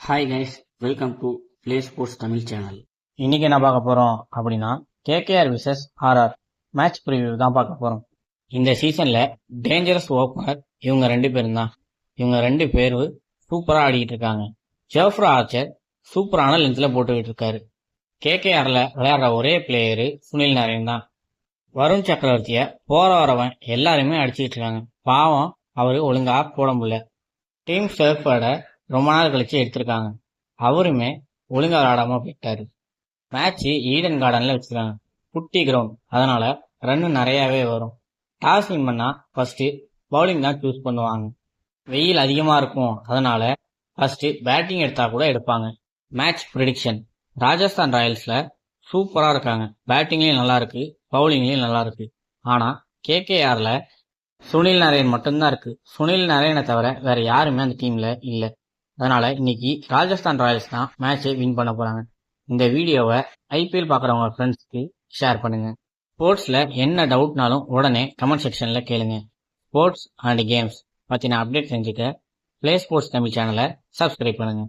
Hi guys, welcome to play sports Tamil channel. இன்னைக்கு என்ன பார்க்க போறோம் அப்படின்னா KKR versus RR match preview தான் பார்க்க போறோம். இந்த சீசன்ல டேஞ்சரஸ் ஓப்பனர் இவங்க 2 பேரும் தான். இவங்க 2 பேரும் சூப்பரா ஆடிக்கிட்டு இருக்காங்க. ஜெஃப்ரா ஆர்ச்சர் சூப்பரான லென்த்ல போட்டுக்கிட்டு இருக்காரு. கேகேஆர்ல விளையாடுற ஒரே பிளேயரு சுனில் நரேன் தான். வருண் சக்கரவர்த்திய போற வரவன் எல்லாருமே அடிச்சுக்கிட்டு இருக்காங்க. பாவம் அவரு ஒழுங்கா போட முடியல. டீம் ஸ்டெர்ஃபர்ட ரொம்ப நாள் கழிச்சு எடுத்திருக்காங்க. அவருமே ஒழுங்கா விளையாடாம போயிட்டாரு. மேட்ச் ஈடன் கார்டன்ல வச்சிருக்காங்க. குட்டி கிரவுண்ட், அதனால ரன் நிறையவே வரும். டாஸ் வின் பண்ணா ஃபர்ஸ்ட் பவுலிங் தான் சூஸ் பண்ணுவாங்க. வெயில் அதிகமா இருக்கும், அதனால ஃபர்ஸ்ட் பேட்டிங் எடுத்தா கூட எடுப்பாங்க. மேட்ச் ப்ரிடிக்ஷன்: ராஜஸ்தான் ராயல்ஸ்ல சூப்பரா இருக்காங்க. பேட்டிங்லயும் நல்லா இருக்கு, பவுலிங்லயும் நல்லா இருக்கு. ஆனா கேகேஆர்ல சுனில் நரேன் மட்டும்தான் இருக்கு. சுனில் நரேனை தவிர வேற யாருமே அந்த டீம்ல இல்ல. அதனால இன்னைக்கு ராஜஸ்தான் ராயல்ஸ் தான் மேட்சை வின் பண்ண போறாங்க. இந்த வீடியோவை ஐபிஎல் பார்க்குறவங்க ஃப்ரெண்ட்ஸ்க்கு ஷேர் பண்ணுங்க. ஸ்போர்ட்ஸ்ல என்ன டவுட்னாலும் உடனே கமெண்ட் செக்ஷன்ல கேளுங்க. ஸ்போர்ட்ஸ் அண்ட் கேம்ஸ் பத்தின அப்டேட் தெரிஞ்சுக்க பிளே ஸ்போர்ட்ஸ் தமிழ் சேனலை சப்ஸ்கிரைப் பண்ணுங்க.